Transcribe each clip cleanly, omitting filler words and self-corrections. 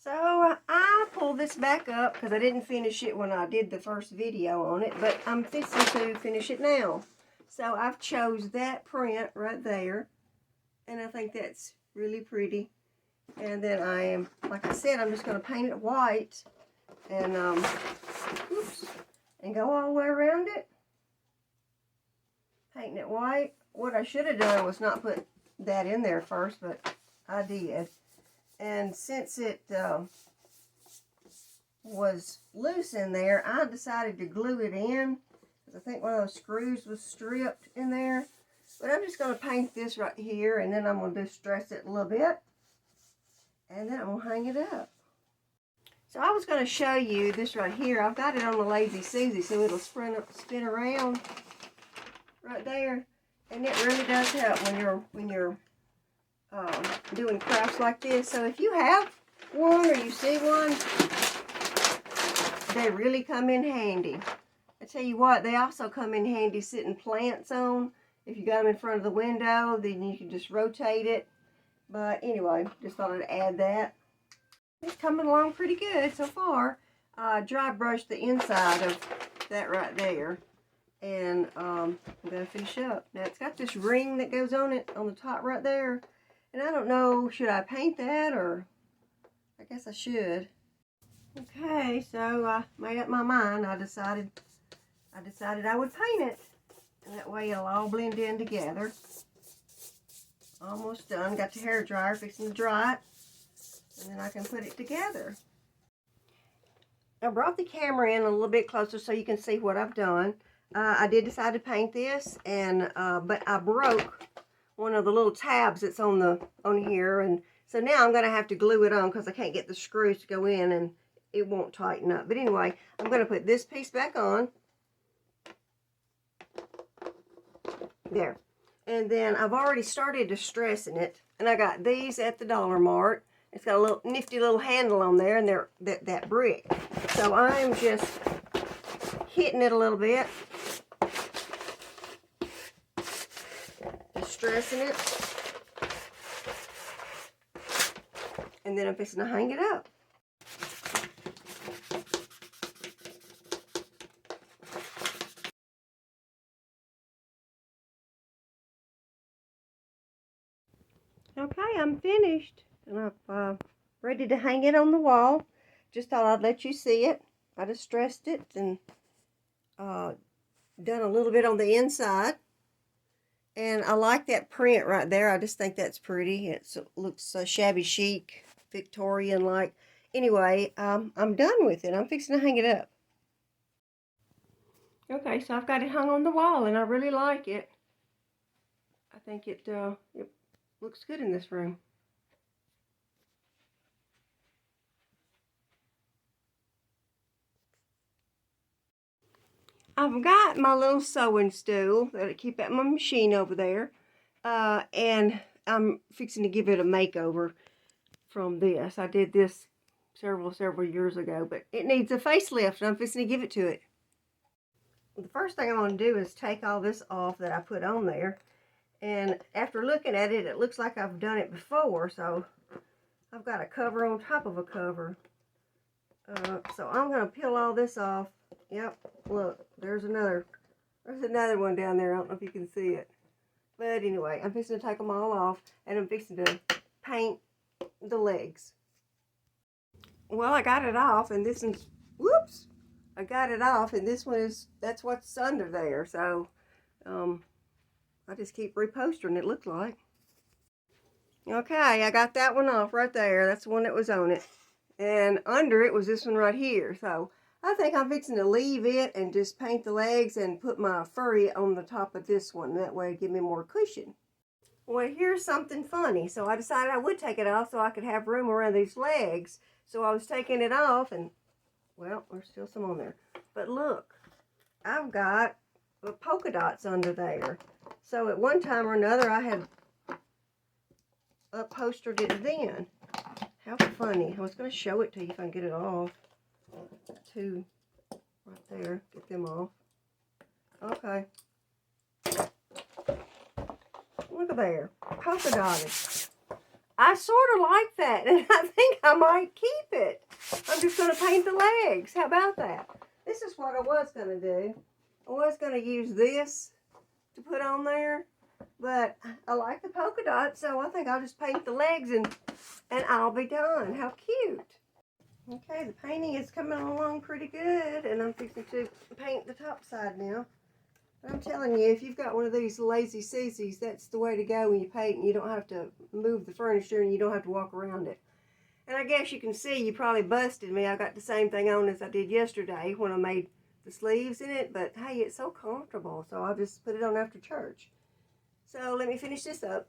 So I pulled this back up because I didn't finish it when I did the first video on it, but I'm fixing to finish it now. So I've chose that print right there, and I think that's really pretty. And then I am, like I said, I'm just going to paint it white and and go all the way around it, painting it white. What I should have done was not put that in there first, but I did. And since it was loose in there, I decided to glue it in, because I think one of those screws was stripped in there. But I'm just going to paint this right here, and then I'm going to distress it a little bit, and then I'm going to hang it up. So I was going to show you this right here. I've got it on the Lazy Susie, so it'll spin around right there, and it really does help when you're doing crafts like this. So if you have one or you see one, they really come in handy. I tell you what, they also come in handy sitting plants on. If you got them in front of the window, then you can just rotate it. But anyway, just thought I'd add that. It's coming along pretty good so far. Dry brushed the inside of that right there. And I'm going to finish up. Now it's got this ring that goes on it on the top right there. And I don't know, should I paint that, or I guess I should. Okay, so I made up my mind. I decided I would paint it. And that way it'll all blend in together. Almost done. Got the hair dryer fixing to dry it. And then I can put it together. I brought the camera in a little bit closer so you can see what I've done. I did decide to paint this, and but I broke one of the little tabs that's on here, and so now I'm going to have to glue it on because I can't get the screws to go in and it won't tighten up. But anyway, I'm going to put this piece back on. There. And then I've already started distressing it, and I got these at the Dollar Mart. It's got a little nifty little handle on there, and they're that brick. So I'm just hitting it a little bit, distressing it, and then I'm fixing to hang it up. Okay, I'm finished, and I'm ready to hang it on the wall. Just thought I'd let you see it. I distressed it and done a little bit on the inside. And I like that print right there. I just think that's pretty. It looks shabby chic, Victorian-like. Anyway, I'm done with it. I'm fixing to hang it up. Okay, so I've got it hung on the wall, and I really like it. I think it looks good in this room. I've got my little sewing stool that I keep at my machine over there, and I'm fixing to give it a makeover from this. I did this several years ago, but it needs a facelift, and I'm fixing to give it to it. The first thing I'm going to do is take all this off that I put on there, and after looking at it, it looks like I've done it before, so I've got a cover on top of a cover. So I'm going to peel all this off. Yep, look, there's another one down there. I don't know if you can see it. But anyway, I'm fixing to take them all off, and I'm fixing to paint the legs. Well, I got it off, and this one's, whoops, I got it off, and this one is, that's what's under there. So, I just keep repostering, it looks like. Okay, I got that one off right there. That's the one that was on it. And under it was this one right here. So I think I'm fixing to leave it and just paint the legs and put my furry on the top of this one. That way it'd give me more cushion. Well, here's something funny. So I decided I would take it off so I could have room around these legs. So I was taking it off, and, well, there's still some on there. But look, I've got polka dots under there. So at one time or another I had upholstered it then. How funny. I was going to show it to you if I can get it off. Two right there. Get them off. Okay. Look at there. Polka dotted. I sort of like that, and I think I might keep it. I'm just going to paint the legs. How about that? This is what I was going to do. I was going to use this to put on there, but I like the polka dots, so I think I'll just paint the legs and I'll be done. How cute. Okay, the painting is coming along pretty good, and I'm fixing to paint the top side now. I'm telling you, if you've got one of these lazy Susies, that's the way to go when you paint, and you don't have to move the furniture and you don't have to walk around it. And I guess you can see you probably busted me. I got the same thing on as I did yesterday when I made the sleeves in it, but hey, it's so comfortable, so I'll just put it on after church. So let me finish this up.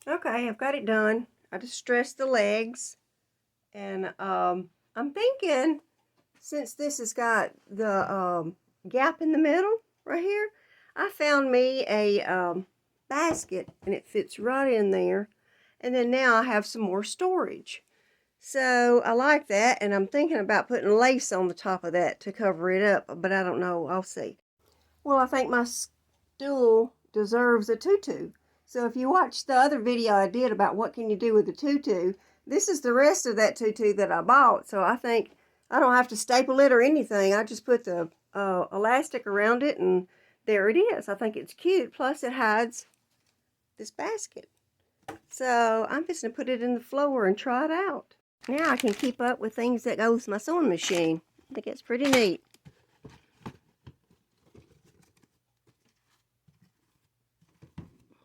Okay, I've got it done. I just stressed the legs, and I'm thinking, since this has got the gap in the middle right here, I found me a basket, and it fits right in there. And then now I have some more storage. So I like that, and I'm thinking about putting lace on the top of that to cover it up, but I don't know. I'll see. Well, I think my stool deserves a tutu. So if you watched the other video I did about what can you do with a tutu, this is the rest of that tutu that I bought. So I think I don't have to staple it or anything. I just put the elastic around it, and there it is. I think it's cute. Plus it hides this basket. So I'm just going to put it in the floor and try it out. Now I can keep up with things that go with my sewing machine. I think it's pretty neat.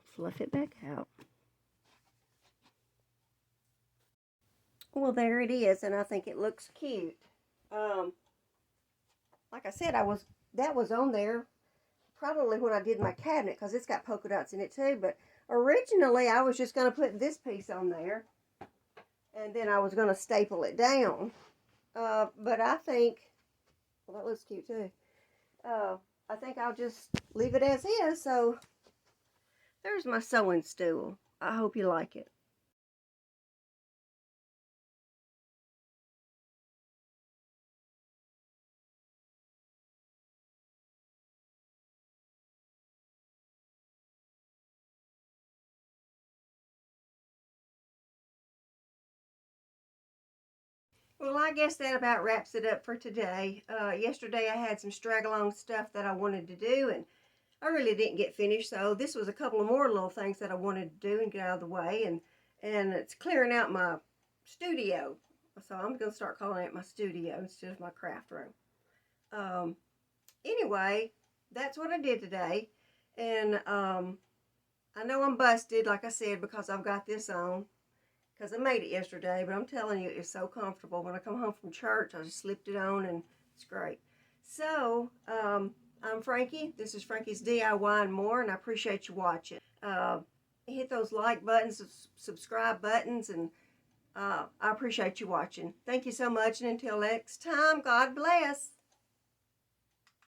Fluff it back out. Well, there it is, and I think it looks cute. Like I said, that was on there probably when I did my cabinet, because it's got polka dots in it too. But originally I was just going to put this piece on there, and then I was going to staple it down. But I think, well, that looks cute too. I think I'll just leave it as is. So there's my sewing stool. I hope you like it. Well, I guess that about wraps it up for today. Yesterday I had some straggle-on stuff that I wanted to do, and I really didn't get finished, so this was a couple of more little things that I wanted to do and get out of the way, and it's clearing out my studio. So I'm going to start calling it my studio instead of my craft room. Anyway, that's what I did today, and I know I'm busted, like I said, because I've got this on, because I made it yesterday, but I'm telling you, it's so comfortable. When I come home from church, I just slipped it on, and it's great. So, I'm Frankie. This is Frankie's DIY and More, and I appreciate you watching. Hit those like buttons, subscribe buttons, and I appreciate you watching. Thank you so much, and until next time, God bless.